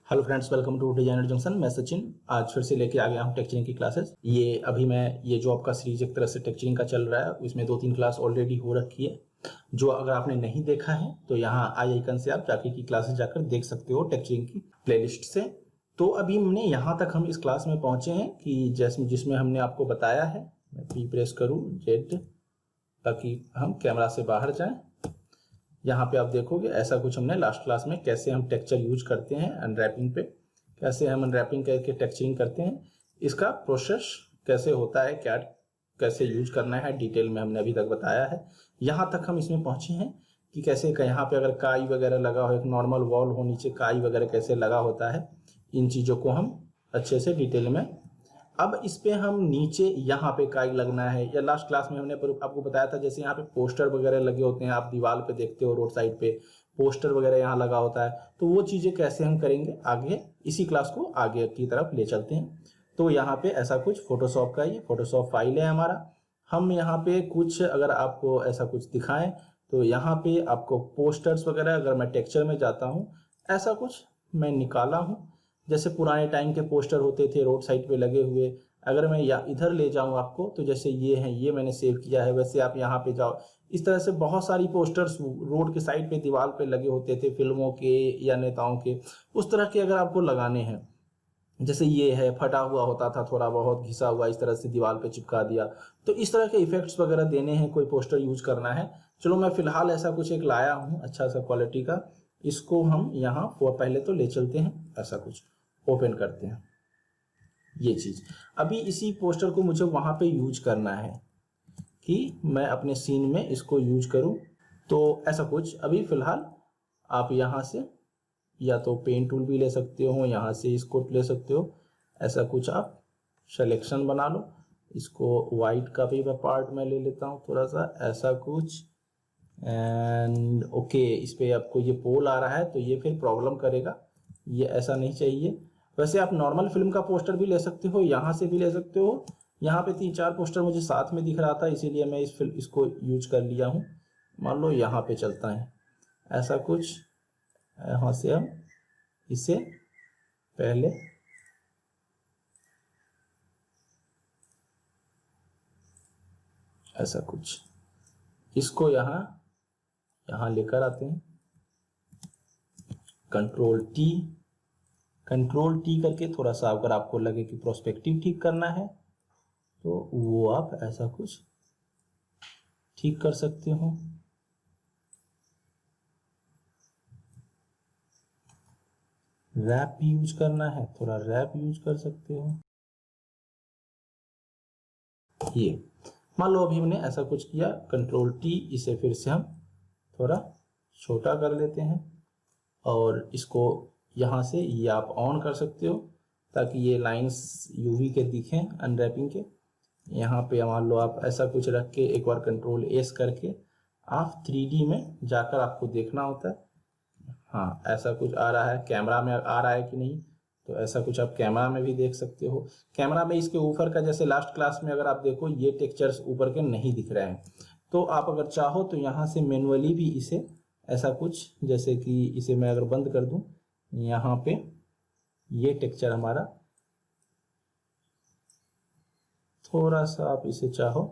Hello friends, welcome to designer junction. मैं सचिन आज फिर से लेके आ गया हूँ टेक्चरिंग की क्लासेस। ये जो आपका सीरीज एक तरह से टेक्चरिंग का चल रहा है, इसमें 2-3 क्लास ऑलरेडी हो रखी है। जो अगर आपने नहीं देखा है तो यहाँ आई आइकन से आप जाके की क्लासेस जाकर देख सकते हो टेक्चरिंग की प्लेलिस्ट से। तो अभी हमने यहाँ तक हम इस क्लास में पहुंचे हैं कि जिसमें हमने आपको बताया है, मैं पी प्रेस करूँ जेड ताकि हम कैमरा से बाहर जाएं। यहाँ पे आप देखोगे ऐसा कुछ हमने लास्ट क्लास में कैसे हम टेक्सचर यूज करते हैं अनरैपिंग पे, कैसे हम अनरैपिंग करके टेक्सचरिंग करते हैं, इसका प्रोसेस कैसे होता है, क्या कैसे यूज करना है, डिटेल में हमने अभी तक बताया है। यहाँ तक हम इसमें पहुंचे हैं कि कैसे यहाँ पे अगर काई वगैरह लगा हो, एक नॉर्मल वॉल हो, नीचे काई वगैरह कैसे लगा होता है, इन चीज़ों को हम अच्छे से डिटेल में। अब इस पे हम नीचे यहाँ पे काई लगना है, या लास्ट क्लास में हमने आपको बताया था जैसे यहाँ पे पोस्टर वगैरह लगे होते हैं, आप दीवार पे देखते हो रोड साइड पे पोस्टर वगैरह यहाँ लगा होता है, तो वो चीज़ें कैसे हम करेंगे आगे, इसी क्लास को आगे की तरफ ले चलते हैं। तो यहाँ पे ऐसा कुछ फोटोशॉप का, ये फोटोशॉप फाइल है हमारा। हम यहाँ पे कुछ अगर आपको ऐसा कुछ दिखाएं तो यहाँ पे आपको पोस्टर्स वगैरह, अगर मैं टेक्सचर में जाता हूँ ऐसा कुछ मैं निकाला हूँ। जैसे पुराने टाइम के पोस्टर होते थे रोड साइड पे लगे हुए, अगर मैं इधर ले जाऊं आपको तो जैसे ये हैं, ये मैंने सेव किया है, वैसे आप यहाँ पे जाओ। इस तरह से बहुत सारी पोस्टर्स रोड के साइड पे दीवार पे लगे होते थे फिल्मों के या नेताओं के, उस तरह के अगर आपको लगाने हैं, जैसे ये है फटा हुआ होता था, थोड़ा बहुत घिसा हुआ, इस तरह से दीवार पे चिपका दिया, तो इस तरह के इफेक्ट्स वगैरह देने हैं, कोई पोस्टर यूज करना है। चलो मैं फिलहाल ऐसा कुछ एक लाया हूँ अच्छा सा क्वालिटी का, इसको हम यहाँ पहले तो ले चलते हैं, ऐसा कुछ ओपन करते हैं। ये चीज अभी इसी पोस्टर को मुझे वहां पे यूज करना है कि मैं अपने सीन में इसको यूज करूं, तो ऐसा कुछ अभी फिलहाल आप यहां से या तो पेन टूल भी ले सकते हो, यहां से इसको ले सकते हो, ऐसा कुछ आप सिलेक्शन बना लो। इसको वाइट का भी पार्ट मैं ले लेता हूं थोड़ा सा, ऐसा कुछ। एंड ओके, इस पे आपको ये पोल आ रहा है तो ये फिर प्रॉब्लम करेगा, ये ऐसा नहीं चाहिए। वैसे आप नॉर्मल फिल्म का पोस्टर भी ले सकते हो, यहाँ से भी ले सकते हो। यहाँ पे 3-4 पोस्टर मुझे साथ में दिख रहा था, इसीलिए मैं इसको यूज कर लिया हूँ। मान लो यहाँ पे चलता है ऐसा कुछ, यहाँ से हम इसे पहले ऐसा कुछ, इसको यहाँ लेकर आते हैं, कंट्रोल टी करके थोड़ा सा अगर आपको लगे कि प्रोस्पेक्टिव ठीक करना है तो वो आप ऐसा कुछ ठीक कर सकते हो। रैप यूज करना है, थोड़ा रैप यूज कर सकते हो। ये मान लो अभी हमने ऐसा कुछ किया, कंट्रोल टी, इसे फिर से हम थोड़ा छोटा कर लेते हैं और इसको यहाँ से ये आप ऑन कर सकते हो ताकि ये लाइंस यूवी के दिखें अनरैपिंग के। यहाँ पे मान लो आप ऐसा कुछ रख के एक बार कंट्रोल एस करके आप 3D में जाकर आपको देखना होता है, हाँ ऐसा कुछ आ रहा है, कैमरा में आ रहा है कि नहीं, तो ऐसा कुछ आप कैमरा में भी देख सकते हो। कैमरा में इसके ऊपर का, जैसे लास्ट क्लास में अगर आप देखो ये टेक्सचर्स ऊपर के नहीं दिख रहे हैं, तो आप अगर चाहो तो यहाँ से मैनुअली भी इसे ऐसा कुछ, जैसे कि इसे मैं अगर बंद कर दूं, यहाँ पे ये टेक्सचर हमारा थोड़ा सा आप इसे चाहो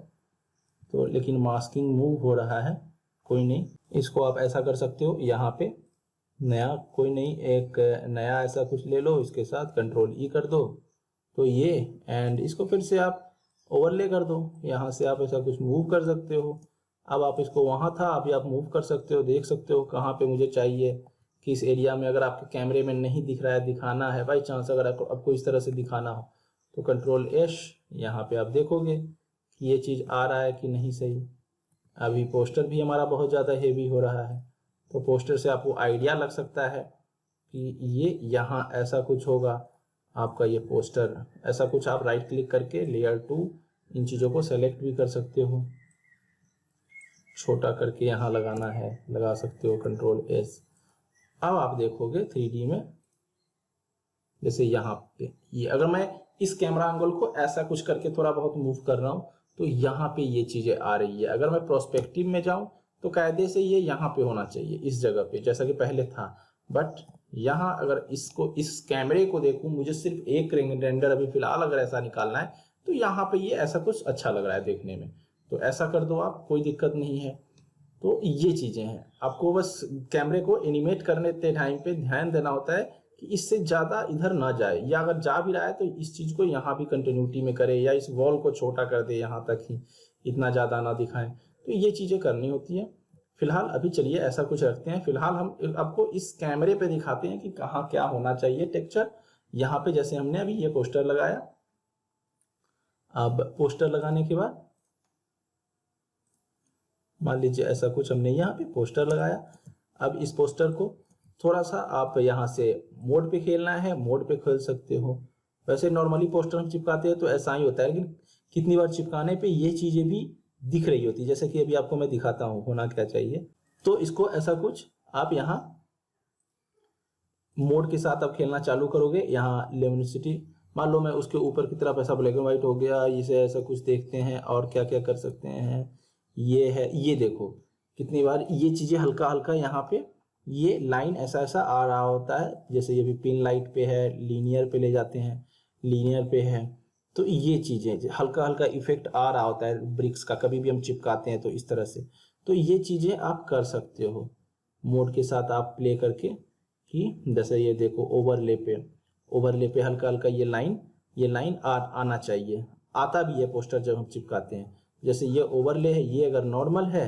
तो, लेकिन मास्किंग मूव हो रहा है, कोई नहीं, इसको आप ऐसा कर सकते हो। यहाँ पे नया कोई नहीं, एक नया ऐसा कुछ ले लो, इसके साथ कंट्रोल ई कर दो तो ये, एंड इसको फिर से आप ओवरले कर दो, यहाँ से आप ऐसा कुछ मूव कर सकते हो। अब आप इसको वहाँ था, अभी आप मूव कर सकते हो, देख सकते हो कहाँ पे मुझे चाहिए, किस एरिया में। अगर आपके कैमरे में नहीं दिख रहा है, दिखाना है बाई चांस, अगर आपको इस तरह से दिखाना हो तो कंट्रोल एश, यहाँ पे आप देखोगे कि ये चीज़ आ रहा है कि नहीं सही। अभी पोस्टर भी हमारा बहुत ज़्यादा हेवी हो रहा है, तो पोस्टर से आपको आइडिया लग सकता है कि ये यहाँ ऐसा कुछ होगा आपका ये पोस्टर, ऐसा कुछ आप राइट क्लिक करके लेयर 2 इन चीज़ों को सेलेक्ट भी कर सकते हो, छोटा करके यहाँ लगाना है लगा सकते हो, कंट्रोल एस। अब आप देखोगे 3D में, जैसे यहाँ पे ये, अगर मैं इस कैमरा एंगल को ऐसा कुछ करके थोड़ा बहुत मूव कर रहा हूँ तो यहाँ पे ये चीजें आ रही है। अगर मैं प्रोस्पेक्टिव में जाऊं तो कायदे से ये यहाँ पे होना चाहिए, इस जगह पे, जैसा कि पहले था, बट यहाँ अगर इसको, इस कैमरे को देखूं, मुझे सिर्फ एक रेंडर अभी फिलहाल अगर ऐसा निकालना है तो यहाँ पे ये ऐसा कुछ अच्छा लग रहा है देखने में, तो ऐसा कर दो आप, कोई दिक्कत नहीं है। तो ये चीजें हैं, आपको बस कैमरे को एनिमेट करने के टाइम पे ध्यान देना होता है कि इससे ज्यादा इधर ना जाए, या अगर जा भी रहा है तो इस चीज को यहाँ भी कंटिन्यूटी में करे, या इस वॉल को छोटा कर दे यहाँ तक ही, इतना ज्यादा ना दिखाएं। तो ये चीजें करनी होती है। फिलहाल अभी चलिए ऐसा कुछ रखते हैं, फिलहाल हम आपको इस कैमरे पे दिखाते हैं कि कहाँ क्या होना चाहिए टेक्सचर। यहाँ पे जैसे हमने अभी ये पोस्टर लगाया, अब पोस्टर लगाने के बाद मान लीजिए ऐसा कुछ हमने यहाँ पे पोस्टर लगाया। अब इस पोस्टर को थोड़ा सा आप यहाँ से मोड पे खेलना है, मोड पे खेल सकते हो। वैसे नॉर्मली पोस्टर हम चिपकाते हैं तो ऐसा ही होता है, लेकिन कितनी बार चिपकाने पे ये चीजें भी दिख रही होती है, जैसे कि अभी आपको मैं दिखाता हूँ होना क्या चाहिए। तो इसको ऐसा कुछ आप यहाँ मोड के साथ आप खेलना चालू करोगे। यहाँ लेमिनिसिटी मान लो मैं उसके ऊपर की तरफ ऐसा ब्लैक एंड व्हाइट हो गया, इसे ऐसा कुछ देखते हैं। और क्या क्या कर सकते हैं, ये है, ये देखो कितनी बार ये चीजें हल्का हल्का यहाँ पे ये लाइन ऐसा ऐसा आ रहा होता है, जैसे ये भी पिन लाइट पे है, लीनियर पे ले जाते हैं, लीनियर पे है, तो ये चीजें हल्का हल्का इफेक्ट आ रहा होता है ब्रिक्स का, कभी भी हम चिपकाते हैं तो इस तरह से। तो ये चीजें आप कर सकते हो मोड के साथ आप प्ले करके, कि जैसे ये देखो ओवरले पे हल्का हल्का ये लाइन आना चाहिए, आता भी है पोस्टर जब हम चिपकाते हैं। जैसे ये ओवरले है, ये अगर नॉर्मल है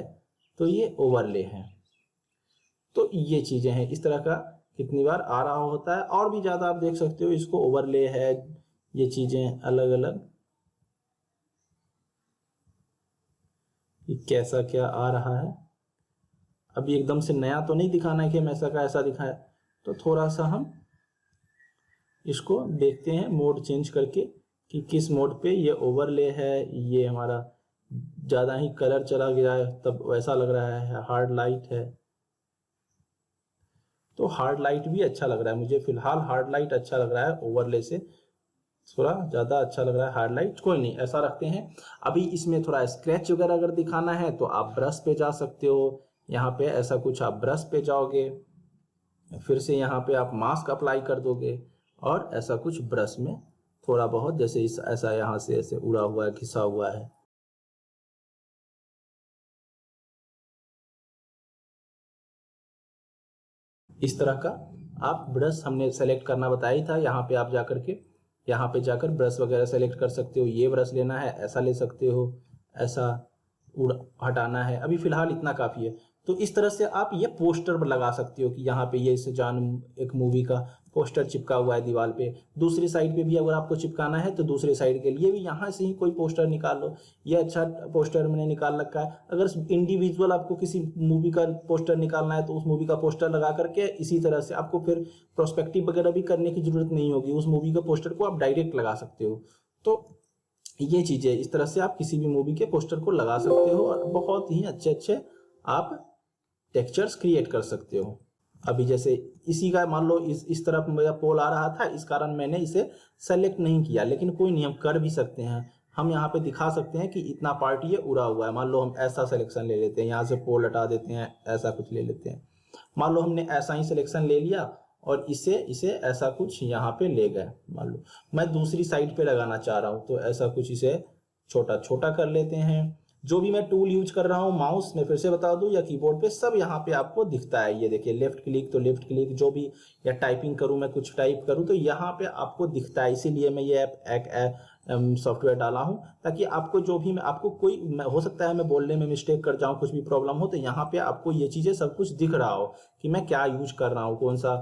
तो ये ओवरले है। तो ये चीजें हैं, इस तरह का कितनी बार आ रहा होता है। और भी ज्यादा आप देख सकते हो, इसको ओवरले है, ये चीजें अलग अलग, ये कैसा क्या आ रहा है। अभी एकदम से नया तो नहीं दिखाना है कि हम ऐसा का ऐसा दिखाया, तो थोड़ा सा हम इसको देखते हैं मोड चेंज करके कि किस मोड पे ये ओवरले है, ये हमारा ज्यादा ही कलर चला गया है तब वैसा लग रहा है। हार्ड लाइट है तो हार्ड लाइट भी अच्छा लग रहा है मुझे, फिलहाल हार्ड लाइट अच्छा लग रहा है, ओवरले से थोड़ा ज्यादा अच्छा लग रहा है हार्ड लाइट। कोई नहीं, ऐसा रखते हैं। अभी इसमें थोड़ा स्क्रैच वगैरह अगर दिखाना है तो आप ब्रश पे जा सकते हो। यहाँ पे ऐसा कुछ आप ब्रश पे जाओगे, फिर से यहाँ पे आप मास्क अप्लाई कर दोगे, और ऐसा कुछ ब्रश में थोड़ा बहुत, जैसे इस ऐसा यहाँ से ऐसे उड़ा हुआ है, घिसा हुआ है, इस तरह का आप ब्रश हमने सेलेक्ट करना बताया था। यहाँ पे आप जाकर के यहाँ पे जाकर ब्रश वगैरह सेलेक्ट कर सकते हो। ये ब्रश लेना है ऐसा ले सकते हो, ऐसा हटाना है। अभी फिलहाल इतना काफी है। तो इस तरह से आप ये पोस्टर लगा सकते हो कि यहाँ पे ये जान एक मूवी का पोस्टर चिपका हुआ है दीवार पे। दूसरी साइड पे भी अगर आपको चिपकाना है तो दूसरे साइड के लिए भी यहाँ से ही कोई पोस्टर निकाल लो। ये अच्छा पोस्टर मैंने निकाल रखा है। अगर इंडिविजुअल आपको किसी मूवी का पोस्टर निकालना है तो उस मूवी का पोस्टर लगा करके इसी तरह से आपको फिर प्रोस्पेक्टिव वगैरह भी करने की जरूरत नहीं होगी, उस मूवी का पोस्टर को आप डायरेक्ट लगा सकते हो। तो ये चीजें इस तरह से आप किसी भी मूवी के पोस्टर को लगा सकते हो और बहुत ही अच्छे अच्छे आप टेक्सचर्स क्रिएट कर सकते हो। अभी जैसे इसी का मान लो इस तरफ मेरा पोल आ रहा था, इस कारण मैंने इसे सेलेक्ट नहीं किया, लेकिन कोई नहीं, हम कर भी सकते हैं। हम यहाँ पे दिखा सकते हैं कि इतना पार्ट ये उड़ा हुआ है। मान लो हम ऐसा सिलेक्शन ले लेते हैं, यहाँ से पोल हटा देते हैं, ऐसा कुछ ले लेते हैं। मान लो हमने ऐसा ही सिलेक्शन ले लिया और इसे ऐसा कुछ यहाँ पे ले गए। मान लो मैं दूसरी साइड पे लगाना चाह रहा हूँ तो ऐसा कुछ इसे छोटा छोटा कर लेते हैं। जो भी मैं टूल यूज कर रहा हूँ, माउस में फिर से बता दूं या कीबोर्ड पे, सब यहाँ पे आपको दिखता है। ये देखिए लेफ्ट क्लिक तो लेफ्ट क्लिक, जो भी या टाइपिंग करूँ मैं कुछ टाइप करूँ तो यहाँ पे आपको दिखता है। इसीलिए मैं ये सॉफ्टवेयर डाला हूँ ताकि आपको जो भी आपको कोई हो सकता है मैं बोलने में मिस्टेक कर जाऊँ, कुछ भी प्रॉब्लम हो तो यहाँ पे आपको ये चीजें सब कुछ दिख रहा हो कि मैं क्या यूज कर रहा हूँ, कौन सा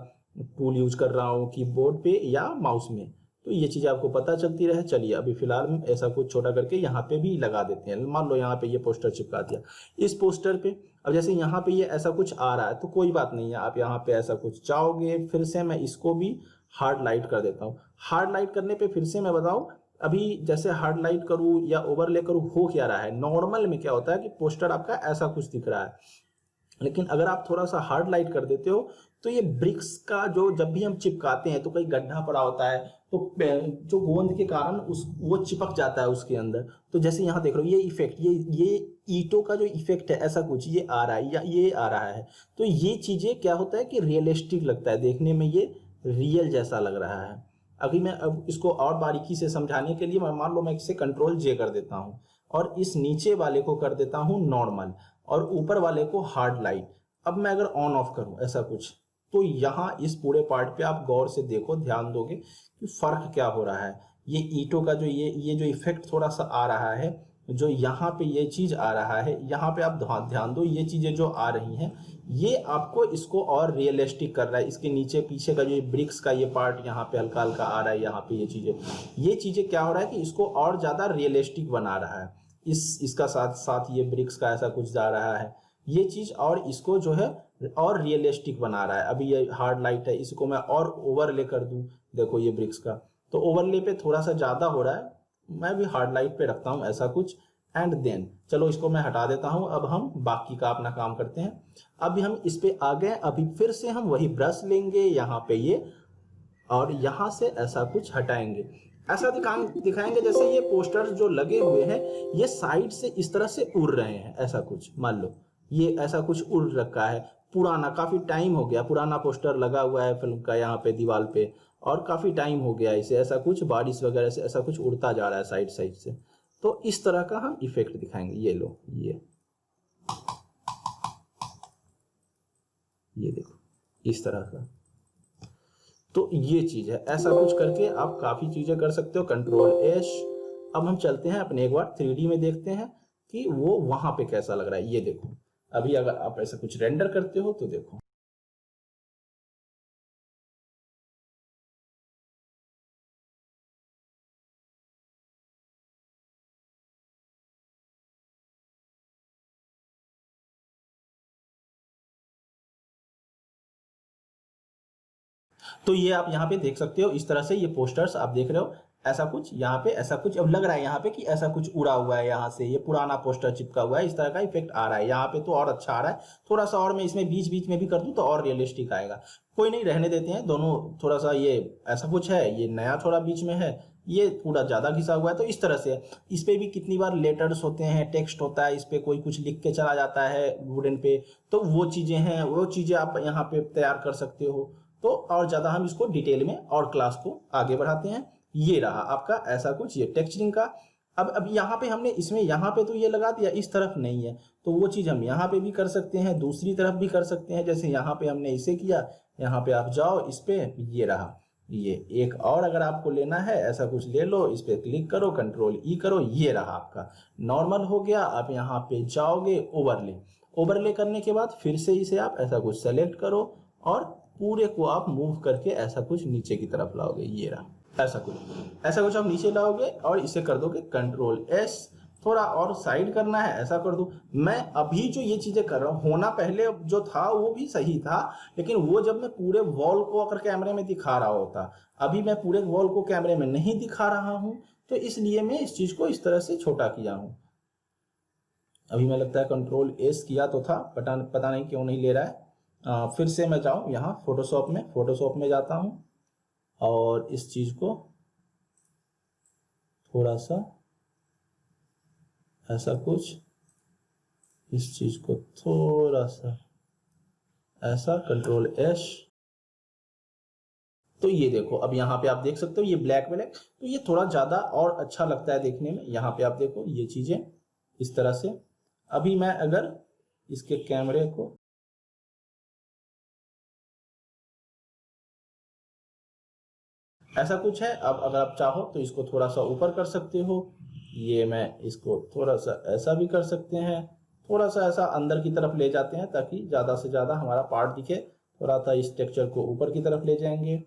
टूल यूज कर रहा हूँ कीबोर्ड पे या माउस में, तो ये चीजें आपको पता चलती रहे। चलिए अभी फिलहाल हम ऐसा कुछ छोटा करके यहाँ पे भी लगा देते हैं। मान लो यहाँ पे ये पोस्टर चिपका दिया, इस पोस्टर पे अब जैसे यहाँ पे ये ऐसा कुछ आ रहा है तो कोई बात नहीं है, आप यहाँ पे ऐसा कुछ चाहोगे। फिर से मैं इसको भी हार्ड लाइट कर देता हूँ। हार्ड लाइट करने पे फिर से मैं बताऊँ, अभी जैसे हार्ड लाइट करूँ या ओवरले करूँ हो क्या रहा है, नॉर्मल में क्या होता है कि पोस्टर आपका ऐसा कुछ दिख रहा है, लेकिन अगर आप थोड़ा सा हार्ड लाइट कर देते हो तो ये ब्रिक्स का जो जब भी हम चिपकाते हैं तो कहीं गड्ढा पड़ा होता है तो जो गोंद के कारण वो चिपक जाता है उसके अंदर। तो जैसे यहाँ देख रहे हो ये इफेक्ट, ये ईंटों का जो इफेक्ट है ऐसा कुछ ये आ रहा है या ये आ रहा है, तो ये चीजें क्या होता है कि रियलिस्टिक लगता है देखने में, ये रियल जैसा लग रहा है। अभी मैं अब इसको और बारीकी से समझाने के लिए मैं मान लो मैं इसे कंट्रोल जे कर देता हूँ और इस नीचे वाले को कर देता हूँ नॉर्मल और ऊपर वाले को हार्ड लाइट। अब मैं अगर ऑन ऑफ करूँ ऐसा कुछ, तो यहाँ इस पूरे पार्ट पे आप गौर से देखो, ध्यान दोगे कि फर्क क्या हो रहा है। ये ईंटों का जो ये जो इफेक्ट थोड़ा सा आ रहा है, जो यहाँ पे ये चीज आ रहा है, यहाँ पे आप ध्यान दो, ये चीजें जो आ रही हैं ये आपको इसको और रियलिस्टिक कर रहा है। इसके नीचे पीछे का जो ब्रिक्स का ये पार्ट यहाँ पे हल्का हल्का आ रहा है, यहाँ पे ये चीजें क्या हो रहा है कि इसको और ज्यादा रियलिस्टिक बना रहा है। इसका साथ साथ ये ब्रिक्स का ऐसा कुछ जा रहा है, ये चीज और इसको जो है और रियलिस्टिक बना रहा है। अभी ये हार्ड लाइट है, इसको मैं और ओवरले कर दूं, देखो ये ब्रिक्स का, तो ओवरले पे थोड़ा सा ज्यादा हो रहा है, मैं भी हार्ड लाइट पे रखता हूं ऐसा कुछ। एंड देन चलो इसको मैं हटा देता हूं, अब हम बाकी का अपना काम करते हैं। अभी हम इस पे आ गए, अभी फिर से हम वही ब्रश लेंगे यहाँ पे ये, और यहाँ से ऐसा कुछ हटाएंगे। ऐसा दिखाएंगे जैसे ये पोस्टर्स जो लगे हुए हैं ये साइड से इस तरह से उड़ रहे हैं, ऐसा कुछ मान लो ये ऐसा कुछ उड़ रखा है, पुराना काफी टाइम हो गया, पुराना पोस्टर लगा हुआ है फिल्म का यहाँ पे दीवार पे, और काफी टाइम हो गया इसे, ऐसा कुछ बारिश वगैरह से ऐसा कुछ उड़ता जा रहा है साइड साइड से। तो इस तरह का हम इफेक्ट दिखाएंगे। ये लो, ये देखो इस तरह का, तो ये चीज है। ऐसा कुछ करके आप काफी चीजें कर सकते हो। कंट्रोल एश। अब हम चलते हैं अपने एक बार 3D में, देखते हैं कि वो वहां पे कैसा लग रहा है। ये देखो अभी अगर आप ऐसा कुछ रेंडर करते हो तो देखो, तो ये आप यहाँ पे देख सकते हो इस तरह से ये पोस्टर्स आप देख रहे हो, ऐसा कुछ यहाँ पे ऐसा कुछ अब लग रहा है यहाँ पे कि ऐसा कुछ उड़ा हुआ है, यहाँ से ये पुराना पोस्टर चिपका हुआ है, इस तरह का इफेक्ट आ रहा है यहाँ पे, तो और अच्छा आ रहा है। थोड़ा सा और मैं इसमें बीच बीच में भी कर दूं तो और रियलिस्टिक आएगा। कोई नहीं, रहने देते हैं दोनों। थोड़ा सा ये ऐसा कुछ है, ये नया थोड़ा बीच में है, ये पूरा ज्यादा घिसा हुआ है, तो इस तरह से इस पे भी कितनी बार लेटर्स होते हैं, टेक्स्ट होता है, इस पे कोई कुछ लिख के चला जाता है वुडन पे, तो वो चीजें हैं, वो चीजें आप यहाँ पे तैयार कर सकते हो। तो और ज्यादा हम इसको डिटेल में और क्लास को आगे बढ़ाते हैं। ये रहा आपका ऐसा कुछ ये टेक्सचरिंग का। अब यहाँ पे हमने इसमें यहाँ पे तो ये लगा दिया, इस तरफ नहीं है, तो वो चीज हम यहाँ पे भी कर सकते हैं, दूसरी तरफ भी कर सकते हैं। जैसे यहाँ पे हमने इसे किया, यहाँ पे आप जाओ इस पे, ये रहा। ये एक और अगर आपको लेना है ऐसा कुछ ले लो, इस पे क्लिक करो, कंट्रोल ई करो, ये रहा आपका नॉर्मल हो गया। आप यहाँ पे जाओगे ओवरले, ओवरले करने के बाद फिर से इसे आप ऐसा कुछ सेलेक्ट करो और पूरे को आप मूव करके ऐसा कुछ नीचे की तरफ लाओगे, ये रहा ऐसा कुछ आप नीचे लाओगे और इसे कर दोगे कंट्रोल एस। थोड़ा और साइड करना है ऐसा कर दो। मैं अभी जो ये चीजें कर रहा हूँ, होना पहले जो था वो भी सही था, लेकिन वो जब मैं पूरे वॉल को अगर कैमरे में दिखा रहा होता, अभी मैं पूरे वॉल को कैमरे में नहीं दिखा रहा हूँ, तो इसलिए मैं इस चीज को इस तरह से छोटा किया हूँ। अभी मैं लगता है कंट्रोल एस किया तो था, पता नहीं क्यों नहीं ले रहा है। फिर से मैं जाऊं यहाँ फोटोशॉप में जाता हूं और इस चीज को थोड़ा सा ऐसा कुछ, इस चीज को थोड़ा सा ऐसा, कंट्रोल एस। तो ये देखो अब यहाँ पे आप देख सकते हो ये ब्लैक, तो ये थोड़ा ज्यादा और अच्छा लगता है देखने में। यहाँ पे आप देखो ये चीजें इस तरह से। अभी मैं अगर इसके कैमरे को ऐसा कुछ है, अब अगर आप चाहो तो इसको थोड़ा सा ऊपर कर सकते हो, ये मैं इसको थोड़ा सा ऐसा भी कर सकते हैं, थोड़ा सा ऐसा अंदर की तरफ ले जाते हैं ताकि ज्यादा से ज्यादा हमारा पार्ट दिखे। थोड़ा सा इस टेक्सचर को ऊपर की तरफ ले जाएंगे,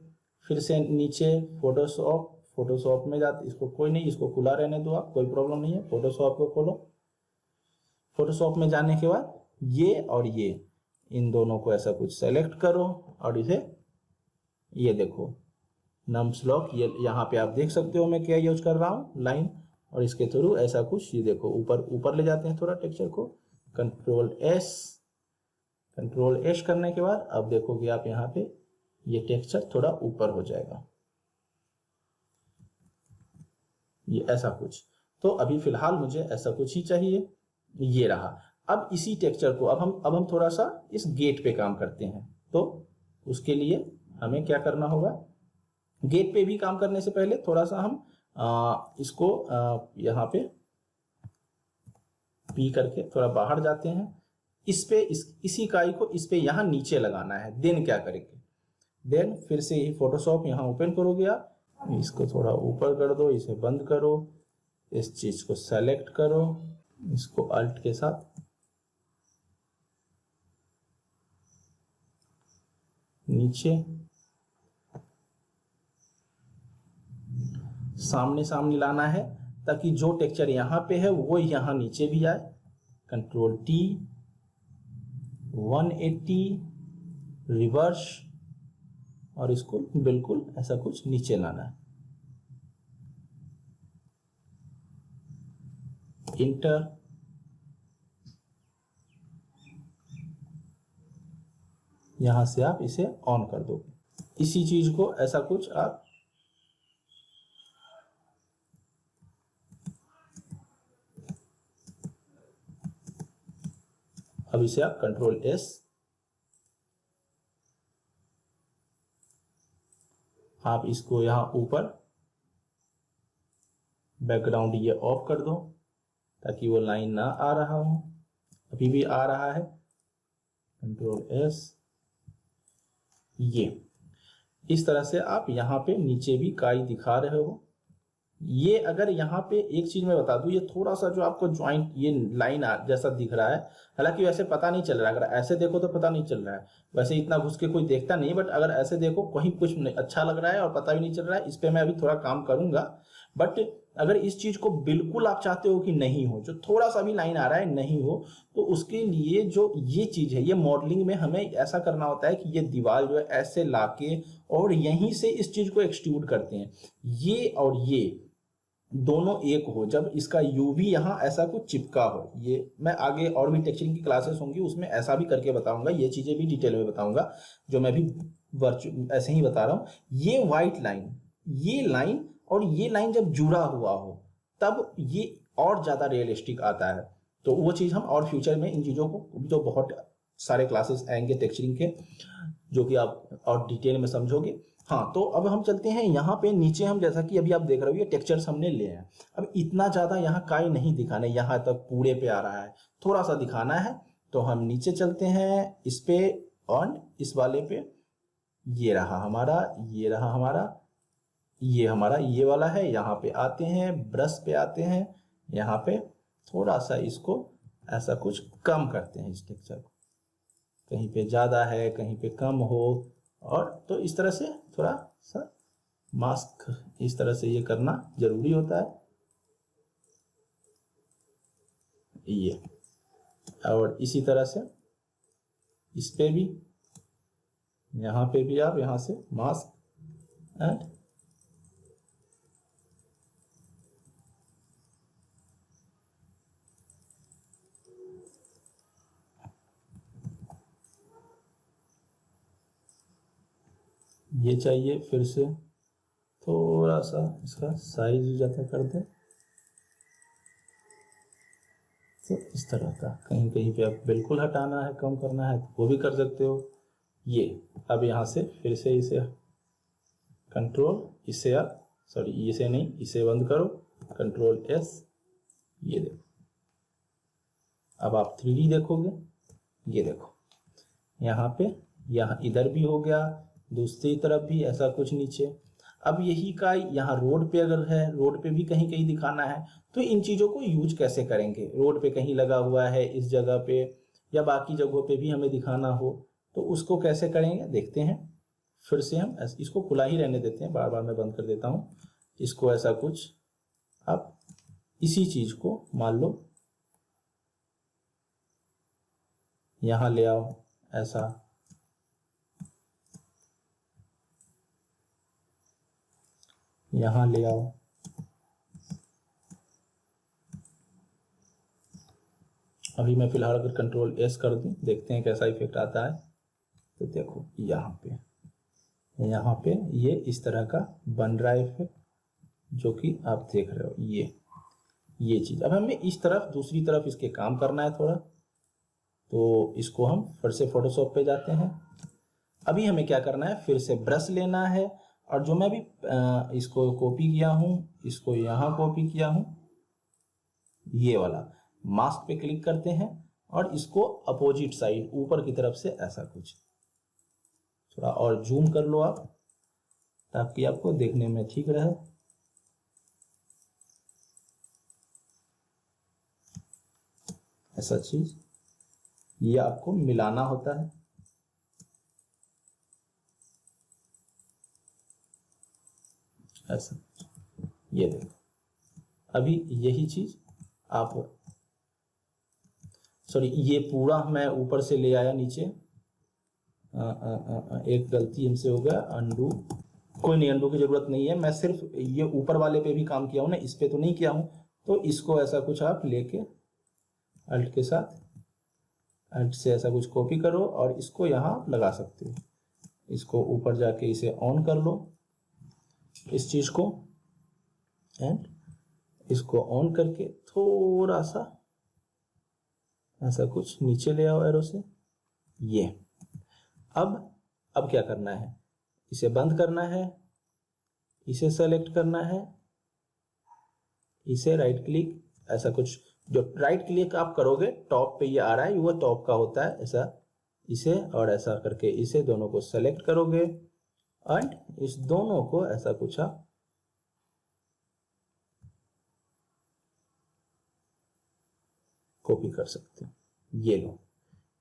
फिर से नीचे फोटोशॉप में जाते, इसको कोई नहीं, इसको खुला रहने दो आप, कोई प्रॉब्लम नहीं है। फोटोशॉप को खोलो, फोटोशॉप में जाने के बाद ये और ये इन दोनों को ऐसा कुछ सेलेक्ट करो और इसे ये देखो नम्स लॉक, ये यहाँ पे आप देख सकते हो मैं क्या यूज कर रहा हूँ, लाइन, और इसके थ्रू ऐसा कुछ ये देखो ऊपर ले जाते हैं थोड़ा टेक्सचर को। कंट्रोल एस करने के बाद अब देखोगे आप यहाँ पे ये टेक्सचर थोड़ा ऊपर हो जाएगा, ये ऐसा कुछ। तो अभी फिलहाल मुझे ऐसा कुछ ही चाहिए, ये रहा। अब इसी टेक्सचर को अब हम थोड़ा सा इस गेट पे काम करते हैं। तो उसके लिए हमें क्या करना होगा, गेट पे भी काम करने से पहले थोड़ा सा हम इसको यहाँ पे पी करके थोड़ा बाहर जाते हैं। इस पे इसी इकाई को इस पे यहाँ नीचे लगाना है। देन क्या करेंगे, देन फिर से यही फोटोशॉप यहाँ ओपन करोगे आप, इसको थोड़ा ऊपर कर दो, इसे बंद करो, इस चीज को सेलेक्ट करो, इसको अल्ट के साथ नीचे सामने सामने लाना है ताकि जो टेक्सचर यहाँ पे है वो यहाँ नीचे भी आए। कंट्रोल टी, 180 रिवर्स, और इसको बिल्कुल ऐसा कुछ नीचे लाना है। इंटर, यहां से आप इसे ऑन कर दोगे। इसी चीज को ऐसा कुछ आप अब इसे आप कंट्रोल एस, आप इसको यहां ऊपर बैकग्राउंड ये ऑफ कर दो ताकि वो लाइन ना आ रहा हो। अभी भी आ रहा है, कंट्रोल एस। ये इस तरह से आप यहाँ पे नीचे भी काई दिखा रहे हो। ये अगर यहाँ पे एक चीज मैं बता दूं, ये थोड़ा सा जो आपको ज्वाइंट ये लाइन जैसा दिख रहा है, हालांकि वैसे पता नहीं चल रहा है। अगर ऐसे देखो तो पता नहीं चल रहा है, वैसे इतना घुस के कोई देखता नहीं, बट अगर ऐसे देखो कहीं कुछ अच्छा लग रहा है और पता भी नहीं चल रहा है। इस पे मैं अभी थोड़ा काम करूंगा। बट अगर इस चीज को बिल्कुल आप चाहते हो कि नहीं हो, जो थोड़ा सा भी लाइन आ रहा है नहीं हो, तो उसके लिए जो ये चीज है, ये मॉडलिंग में हमें ऐसा करना होता है कि ये दीवार जो है ऐसे लाके और यहीं से इस चीज को एक्सट्रूड करते हैं। ये और ये दोनों एक हो, जब इसका यूवी यहाँ ऐसा कुछ चिपका हो। ये मैं आगे और भी टेक्सचरिंग की क्लासेस होंगी उसमें ऐसा भी करके बताऊंगा, ये चीजें भी डिटेल में बताऊंगा, जो मैं भी ऐसे ही बता रहा हूँ। ये व्हाइट लाइन, ये लाइन और ये लाइन जब जुड़ा हुआ हो तब ये और ज्यादा रियलिस्टिक आता है। तो वो चीज हम और फ्यूचर में इन चीजों को, जो बहुत सारे क्लासेस आएंगे टेक्सचरिंग के, जो कि आप और डिटेल में समझोगे। हाँ, तो अब हम चलते हैं यहाँ पे नीचे। हम जैसा कि अभी आप देख रहे हो ये टेक्सचर्स हमने लिए हैं। अब इतना ज्यादा यहाँ काई नहीं दिखाना, यहाँ तक पूरे पे आ रहा है, थोड़ा सा दिखाना है। तो हम नीचे चलते हैं इस पे, और इस वाले पे ये रहा हमारा, ये रहा हमारा, ये हमारा ये वाला है। यहाँ पे आते हैं, ब्रश पे आते हैं, यहाँ पे थोड़ा सा इसको ऐसा कुछ कम करते हैं, इस टेक्सचर को कहीं पे ज्यादा है कहीं पे कम हो। और तो इस तरह से थोड़ा सा मास्क इस तरह से ये करना जरूरी होता है। ये और इसी तरह से इस पे भी, यहाँ पे भी आप यहाँ से मास्क एंड ये चाहिए। फिर से थोड़ा सा इसका साइज ज्यादा कर दे, तो इस तरह का कहीं कहीं पे आप बिल्कुल हटाना है, कम करना है तो वो भी कर सकते हो। ये अब यहाँ से फिर से इसे कंट्रोल, इसे आप सॉरी इसे नहीं, इसे बंद करो, कंट्रोल एस। ये देखो, अब आप 3D देखोगे। ये देखो यहाँ पे, यहाँ इधर भी हो गया, दूसरी तरफ भी ऐसा कुछ नीचे। अब यही का यहाँ रोड पे अगर है, रोड पे भी कहीं कहीं दिखाना है, तो इन चीजों को यूज कैसे करेंगे। रोड पे कहीं लगा हुआ है इस जगह पे, या बाकी जगहों पे भी हमें दिखाना हो तो उसको कैसे करेंगे देखते हैं। फिर से हम इसको खुला ही रहने देते हैं, बार बार मैं बंद कर देता हूँ इसको। ऐसा कुछ अब इसी चीज को मान लो यहाँ ले आओ, ऐसा यहाँ ले आओ। अभी मैं फिलहाल अगर कंट्रोल एस कर दूं, देखते हैं कैसा इफेक्ट आता है। तो देखो यहाँ पे ये इस तरह का बन रहा है इफेक्ट, जो कि आप देख रहे हो। ये चीज। अब हमें इस तरफ दूसरी तरफ इसके काम करना है थोड़ा, तो इसको हम फिर से फोटोशॉप पे जाते हैं। अभी हमें क्या करना है, फिर से ब्रश लेना है, और जो मैं भी इसको कॉपी किया हूं, इसको यहां कॉपी किया हूं, ये वाला मास्क पे क्लिक करते हैं और इसको अपोजिट साइड ऊपर की तरफ से ऐसा कुछ थोड़ा और जूम कर लो आप, ताकि आपको देखने में ठीक रहे। ऐसा चीज ये आपको मिलाना होता है। ऐसा, ये देखो, अभी यही चीज आप, सॉरी ये पूरा मैं ऊपर से ले आया नीचे, एक गलती हमसे हो गया, अंडू, कोई नहीं, अंडू की जरूरत नहीं है, मैं सिर्फ ये ऊपर वाले पे भी काम किया हूं ना, इस पे तो नहीं किया हूं। तो इसको ऐसा कुछ आप लेके अल्ट के साथ, अल्ट से ऐसा कुछ कॉपी करो और इसको यहां लगा सकते हो। इसको ऊपर जाके इसे ऑन कर लो, इस चीज को, एंड इसको ऑन करके थोड़ा सा ऐसा कुछ नीचे ले आओ एरो से, ये। अब क्या करना है, इसे बंद करना है, इसे सेलेक्ट करना है, इसे राइट क्लिक, ऐसा कुछ, जो राइट क्लिक आप करोगे टॉप पे ये आ रहा है, वो टॉप का होता है, ऐसा इसे और ऐसा करके इसे दोनों को सेलेक्ट करोगे एंड इस दोनों को ऐसा कुछ आप कॉपी कर सकते हो। ये लो,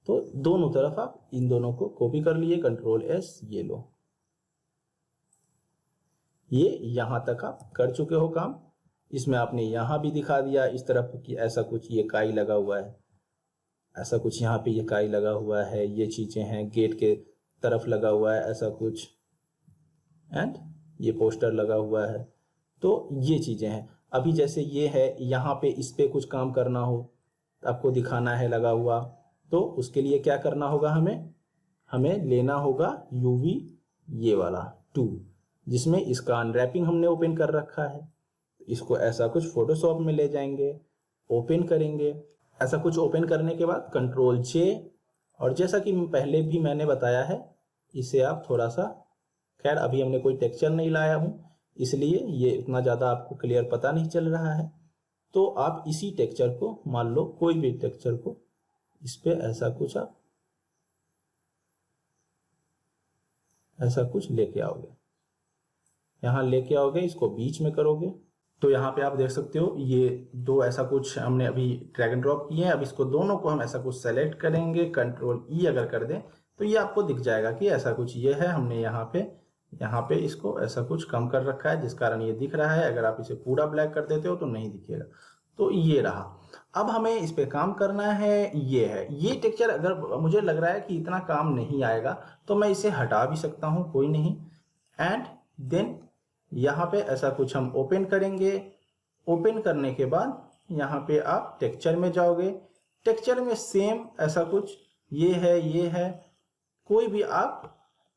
तो दोनों तरफ आप इन दोनों को कॉपी कर लिए, कंट्रोल एस, ये लो, ये यहां तक आप कर चुके हो काम। इसमें आपने यहां भी दिखा दिया इस तरफ कि ऐसा कुछ ये काई लगा हुआ है, ऐसा कुछ यहाँ पे ये काई लगा हुआ है, ये चीजें हैं, गेट के तरफ लगा हुआ है ऐसा कुछ, एंड ये पोस्टर लगा हुआ है, तो ये चीजें हैं। अभी जैसे ये है, यहाँ पे इस पे कुछ काम करना हो, आपको दिखाना है लगा हुआ, तो उसके लिए क्या करना होगा, हमें लेना होगा यूवी ये वाला 2, जिसमें इसका अनरैपिंग हमने ओपन कर रखा है। इसको ऐसा कुछ फोटोशॉप में ले जाएंगे, ओपन करेंगे, ऐसा कुछ ओपन करने के बाद कंट्रोल जे, और जैसा कि पहले भी मैंने बताया है, इसे आप थोड़ा सा, खैर अभी हमने कोई टेक्सचर नहीं लाया हूं इसलिए ये इतना ज़्यादा आपको क्लियर पता नहीं चल रहा है, तो आप इसी टेक्सचर को, मान लो कोई भी टेक्सचर को, इस पे ऐसा कुछ आप ऐसा कुछ लेके आओगे, यहाँ लेके आओगे, इसको बीच में करोगे, तो यहाँ पे आप देख सकते हो ये दो ऐसा कुछ हमने अभी ड्रैग एंड ड्रॉप किए हैं। अब इसको दोनों को हम ऐसा कुछ सेलेक्ट करेंगे, कंट्रोल ई अगर कर दें तो ये आपको दिख जाएगा कि ऐसा कुछ ये है, हमने यहाँ पे इसको ऐसा कुछ कम कर रखा है जिस कारण ये दिख रहा है। अगर आप इसे पूरा ब्लैक कर देते हो तो नहीं दिखेगा, तो ये रहा। अब हमें इस पे काम करना है, ये है ये टेक्सचर। अगर मुझे लग रहा है कि इतना काम नहीं आएगा तो मैं इसे हटा भी सकता हूँ, कोई नहीं, एंड देन यहाँ पे ऐसा कुछ हम ओपन करेंगे। ओपन करने के बाद यहाँ पे आप टेक्सचर में जाओगे, टेक्सचर में सेम ऐसा कुछ ये है, कोई भी आप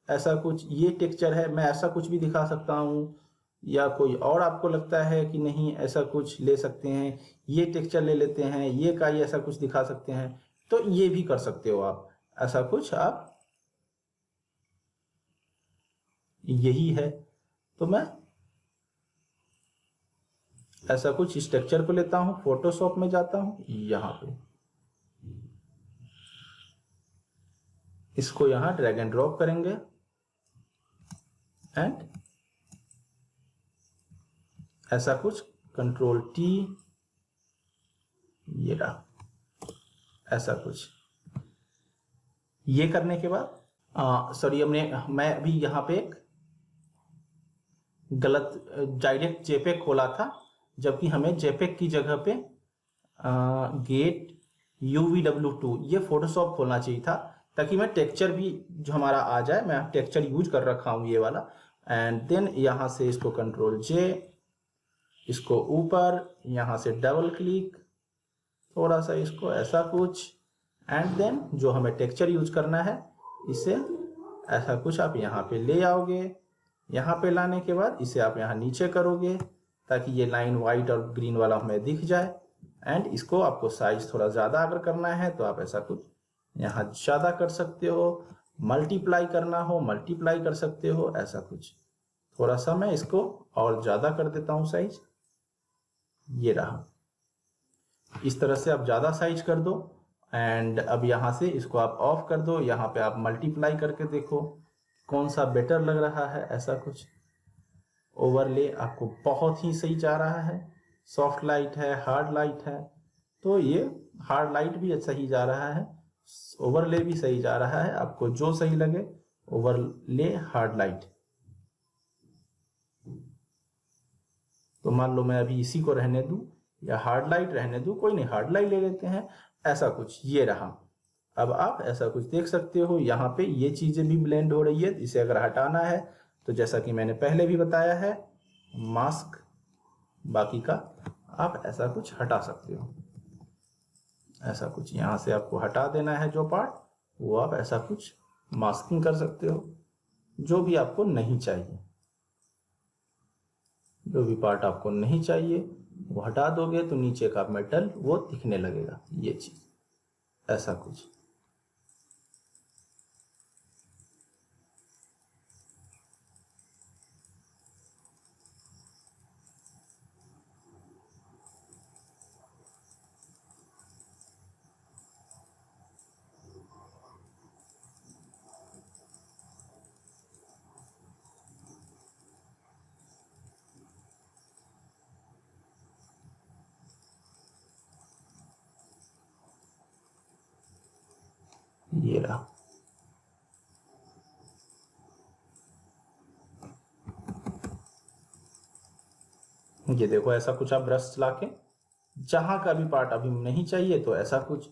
ऐसा कुछ, ये टेक्सचर है, मैं ऐसा कुछ भी दिखा सकता हूँ, या कोई और आपको लगता है कि नहीं ऐसा कुछ ले सकते हैं, ये टेक्सचर ले लेते हैं, ये का ये ऐसा कुछ दिखा सकते हैं, तो ये भी कर सकते हो आप। ऐसा कुछ आप, यही है, तो मैं ऐसा कुछ इस टेक्सचर को लेता हूं, फोटोशॉप में जाता हूं, यहां पे इसको यहां ड्रैग एंड ड्रॉप करेंगे एंड ऐसा कुछ कंट्रोल टी, ये रहा ऐसा कुछ। ये करने के बाद सॉरी मैं अभी यहाँ पे एक गलत डायरेक्ट जेपेग खोला था, जबकि हमें जेपेग की जगह पे गेट UVW2 ये फोटोशॉप खोलना चाहिए था, ताकि मैं टेक्सचर भी जो हमारा आ जाए। मैं टेक्सचर यूज कर रखा हूँ ये वाला, एंड देन यहाँ से इसको कंट्रोल जे, इसको ऊपर, यहाँ से डबल क्लिक, थोड़ा सा इसको ऐसा कुछ, एंड देन जो हमें टेक्सचर यूज करना है इसे ऐसा कुछ आप यहाँ पे ले आओगे। यहाँ पे लाने के बाद इसे आप यहाँ नीचे करोगे, ताकि ये लाइन वाइट और ग्रीन वाला हमें दिख जाए। एंड इसको आपको साइज थोड़ा ज़्यादा अगर करना है तो आप ऐसा कुछ यहाँ ज़्यादा कर सकते हो, मल्टीप्लाई करना हो मल्टीप्लाई कर सकते हो, ऐसा कुछ। थोड़ा सा मैं इसको और ज़्यादा कर देता हूँ साइज, ये रहा। इस तरह से आप ज़्यादा साइज कर दो एंड अब यहाँ से इसको आप ऑफ कर दो। यहाँ पे आप मल्टीप्लाई करके देखो कौन सा बेटर लग रहा है, ऐसा कुछ। ओवरले आपको बहुत ही सही जा रहा है, सॉफ्ट लाइट है, हार्ड लाइट है, तो ये हार्ड लाइट भी सही जा रहा है, ओवरले भी सही जा रहा है, आपको जो सही लगे, ओवरले हार्ड लाइट। तो मान लो मैं अभी इसी को रहने दूं या हार्ड लाइट रहने दूं, कोई नहीं, हार्ड लाइट ले लेते हैं, ऐसा कुछ। ये रहा। अब आप ऐसा कुछ देख सकते हो, यहाँ पे ये चीजें भी ब्लेंड हो रही है। इसे अगर हटाना है तो जैसा कि मैंने पहले भी बताया है, मास्क बाकी का आप ऐसा कुछ हटा सकते हो, ऐसा कुछ। यहाँ से आपको हटा देना है जो पार्ट, वो आप ऐसा कुछ मास्किंग कर सकते हो, जो भी आपको नहीं चाहिए। जो भी पार्ट आपको नहीं चाहिए वो हटा दोगे तो नीचे का मेटल वो दिखने लगेगा, ये चीज, ऐसा कुछ। ये रहा। ये देखो, ऐसा कुछ आप ब्रश चला के जहां का भी पार्ट अभी नहीं चाहिए तो ऐसा कुछ।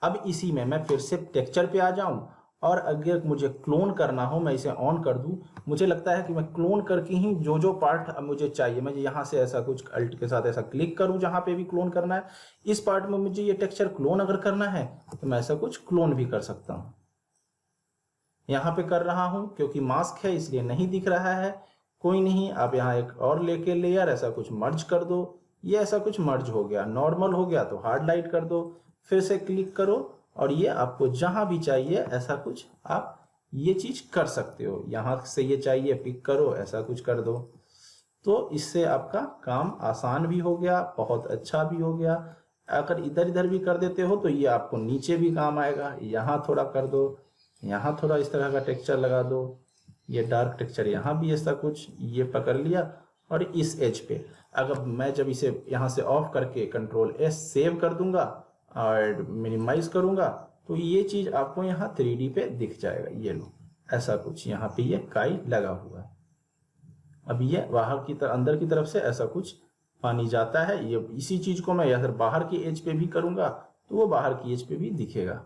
अब इसी में मैं फिर से टेक्सचर पे आ जाऊं और अगर मुझे क्लोन करना हो, मैं इसे ऑन कर दूं। मुझे लगता है कि मैं क्लोन करके ही जो जो पार्ट मुझे चाहिए, मैं यहाँ से ऐसा कुछ अल्ट के साथ ऐसा क्लिक करूं, जहां पे भी क्लोन करना है, इस पार्ट में मुझे ये टेक्सचर क्लोन अगर करना है तो मैं ऐसा कुछ क्लोन भी कर सकता हूं। यहाँ पे कर रहा हूं क्योंकि मास्क है इसलिए नहीं दिख रहा है, कोई नहीं। आप यहाँ एक और लेके लेयर ऐसा कुछ मर्ज कर दो, ये ऐसा कुछ मर्ज हो गया, नॉर्मल हो गया तो हार्ड लाइट कर दो, फिर से क्लिक करो और ये आपको जहां भी चाहिए ऐसा कुछ आप ये चीज कर सकते हो। यहाँ से ये चाहिए पिक करो, ऐसा कुछ कर दो। तो इससे आपका काम आसान भी हो गया, बहुत अच्छा भी हो गया। अगर इधर इधर भी कर देते हो तो ये आपको नीचे भी काम आएगा। यहाँ थोड़ा कर दो, यहाँ थोड़ा इस तरह का टेक्सचर लगा दो, ये डार्क टेक्सचर यहाँ भी ऐसा कुछ ये पकड़ लिया। और इस एज पे अगर मैं जब इसे यहाँ से ऑफ करके कंट्रोल एस सेव कर दूंगा और मिनिमाइज करूंगा तो ये चीज आपको यहाँ 3D पे दिख जाएगा। ये लो, ऐसा कुछ यहाँ पे ये काई लगा हुआ है। अब ये बाहर की तरफ, अंदर की तरफ से ऐसा कुछ पानी जाता है। ये इसी चीज को मैं अगर बाहर की एज पे भी करूंगा तो वो बाहर की एज पे भी दिखेगा।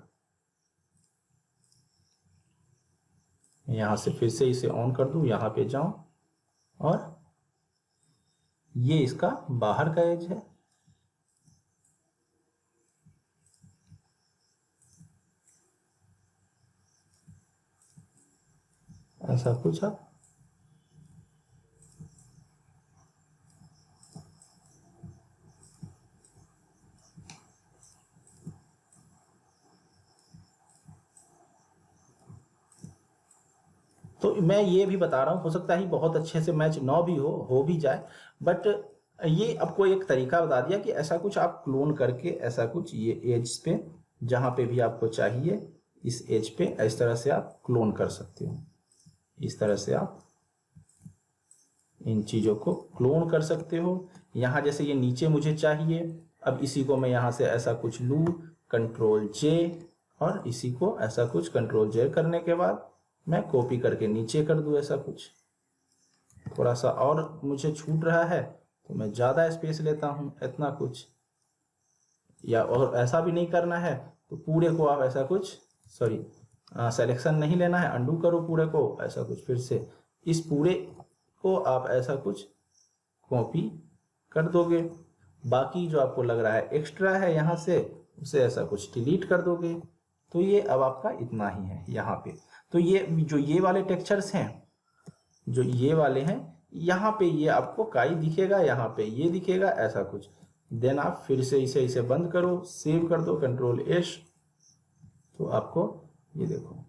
यहां से फिर से इसे ऑन कर दूं, यहां पे जाऊं और ये इसका बाहर का एज है। ऐसा कुछ आप तो मैं ये भी बता रहा हूँ, हो सकता है बहुत अच्छे से मैच ना भी हो भी जाए, बट ये आपको एक तरीका बता दिया कि ऐसा कुछ आप क्लोन करके ऐसा कुछ ये एज पे जहां पे भी आपको चाहिए इस एज पे इस तरह से आप क्लोन कर सकते हो। इस तरह से आप इन चीजों को क्लोन कर सकते हो। यहाँ जैसे ये नीचे मुझे चाहिए, अब इसी को मैं यहाँ से ऐसा कुछ लूँ, कंट्रोल जे, और इसी को ऐसा कुछ कंट्रोल जे करने के बाद मैं कॉपी करके नीचे कर दूं। ऐसा कुछ थोड़ा सा और मुझे छूट रहा है तो मैं ज्यादा स्पेस लेता हूं, इतना कुछ। या और ऐसा भी नहीं करना है तो पूरे को आप ऐसा कुछ, सॉरी सिलेक्शन नहीं लेना है, अंडू करो पूरे को, ऐसा कुछ फिर से इस पूरे को आप ऐसा कुछ कॉपी कर दोगे। बाकी जो आपको लग रहा है एक्स्ट्रा है यहाँ से, उसे ऐसा कुछ डिलीट कर दोगे। तो ये अब आपका इतना ही है यहाँ पे। तो ये जो ये वाले टेक्सचर्स हैं, जो ये वाले हैं, यहाँ पे ये आपको काई दिखेगा, यहाँ पे ये दिखेगा, ऐसा कुछ। देन आप फिर से इसे बंद करो, सेव कर दो, कंट्रोल एस, तो आपको ये देखो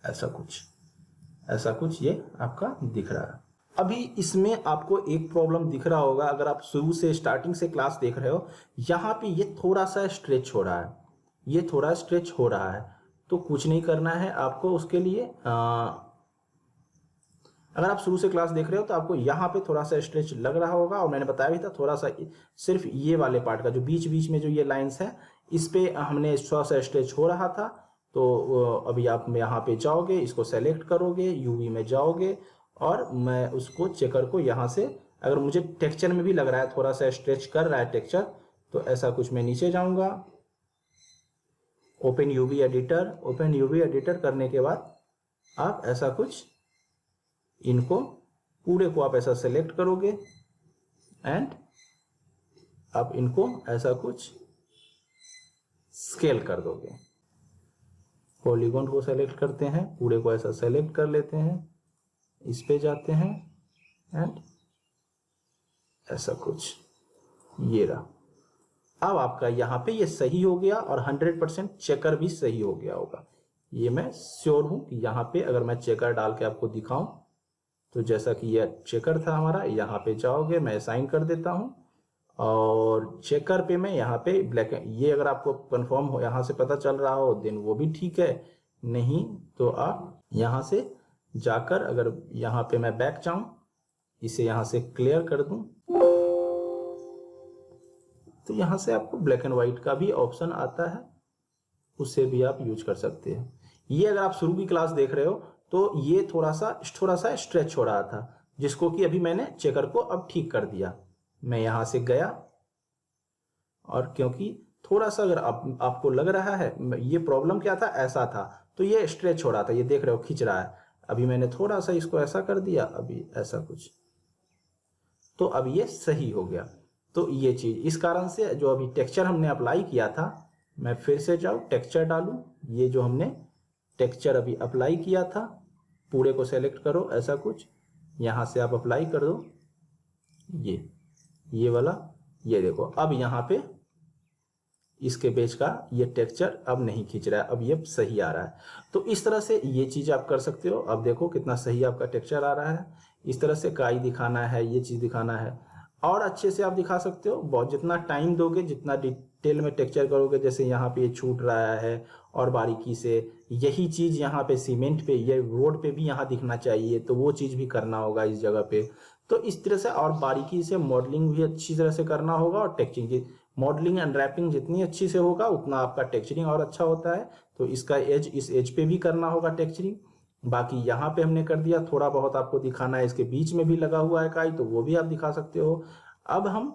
ऐसा कुछ ये आपका दिख रहा है। अभी इसमें आपको एक प्रॉब्लम दिख रहा होगा, अगर आप शुरू से स्टार्टिंग से क्लास देख रहे हो, यहाँ पे ये थोड़ा सा स्ट्रेच हो रहा है, ये थोड़ा स्ट्रेच हो रहा है। तो कुछ नहीं करना है आपको उसके लिए। अगर आप शुरू से क्लास देख रहे हो तो आपको यहाँ पे थोड़ा सा स्ट्रेच लग रहा होगा, और मैंने बताया भी था थोड़ा सा सिर्फ ये वाले पार्ट का जो बीच बीच में जो ये लाइंस है, इस पे हमने थोड़ा सा स्ट्रेच हो रहा था। तो अभी आप यहाँ पे जाओगे, इसको सेलेक्ट करोगे, यूवी में जाओगे, और मैं उसको चेकर को यहाँ से, अगर मुझे टेक्सचर में भी लग रहा है थोड़ा सा स्ट्रेच कर रहा है टेक्सचर, तो ऐसा कुछ मैं नीचे जाऊंगा, open UV editor, open UV editor करने के बाद आप ऐसा कुछ इनको पूरे को आप ऐसा सेलेक्ट करोगे, एंड आप इनको ऐसा कुछ स्केल कर दोगे। पॉलीगॉन को सेलेक्ट करते हैं, पूरे को ऐसा सेलेक्ट कर लेते हैं, इस पे जाते हैं, एंड ऐसा कुछ ये रहा। अब आपका यहाँ पे ये सही हो गया, और 100% चेकर भी सही हो गया होगा, ये मैं श्योर हूं कि यहाँ पे अगर मैं चेकर डाल के आपको दिखाऊं, तो जैसा कि ये चेकर था हमारा, यहाँ पे जाओगे, मैं असाइन कर देता हूं, और चेकर पे मैं यहाँ पे ब्लैक, ये अगर आपको कंफर्म हो यहाँ से पता चल रहा हो देन वो भी ठीक है, नहीं तो आप यहाँ से जाकर, अगर यहाँ पे मैं बैक जाऊं, इसे यहाँ से क्लियर कर दूं, तो यहाँ से आपको ब्लैक एंड व्हाइट का भी ऑप्शन आता है, उससे भी आप यूज कर सकते हैं। ये अगर आप शुरू की क्लास देख रहे हो तो ये थोड़ा सा स्ट्रेच हो रहा था, जिसको कि अभी मैंने चेकर को अब ठीक कर दिया। मैं यहाँ से गया, और क्योंकि थोड़ा सा अगर आपको लग रहा है ये प्रॉब्लम क्या था, ऐसा था, तो ये स्ट्रेच हो रहा था, ये देख रहे हो खिंच रहा है, अभी मैंने थोड़ा सा इसको ऐसा कर दिया, अभी ऐसा कुछ, तो अब ये सही हो गया। तो ये चीज, इस कारण से जो अभी टेक्सचर हमने अप्लाई किया था, मैं फिर से जाऊं, टेक्सचर डालूं, ये जो हमने टेक्सचर अभी अप्लाई किया था, पूरे को सेलेक्ट करो, ऐसा कुछ यहां से आप अप्लाई कर दो, ये वाला, ये देखो अब यहाँ पे इसके पेज का ये टेक्सचर अब नहीं खींच रहा है, अब ये सही आ रहा है। तो इस तरह से ये चीज आप कर सकते हो। अब देखो कितना सही आपका टेक्सचर आ रहा है। इस तरह से काई दिखाना है, ये चीज दिखाना है, और अच्छे से आप दिखा सकते हो। बहुत जितना टाइम दोगे, जितना डिटेल में टेक्सचर करोगे, जैसे यहाँ पे ये छूट रहा है और बारीकी से, यही चीज यहाँ पे सीमेंट पे, ये रोड पे भी यहाँ दिखना चाहिए, तो वो चीज भी करना होगा इस जगह पे। तो इस तरह से और बारीकी से मॉडलिंग भी अच्छी तरह से करना होगा, और टेक्सचरिंग, मॉडलिंग एंड रैपिंग जितनी अच्छी से होगा उतना आपका टेक्सचरिंग और अच्छा होता है। तो इसका एज, इस एज पे भी करना होगा टेक्सचरिंग। बाकी यहाँ पे हमने कर दिया, थोड़ा बहुत आपको दिखाना है, इसके बीच में भी लगा हुआ है काई, तो वो भी आप दिखा सकते हो। अब हम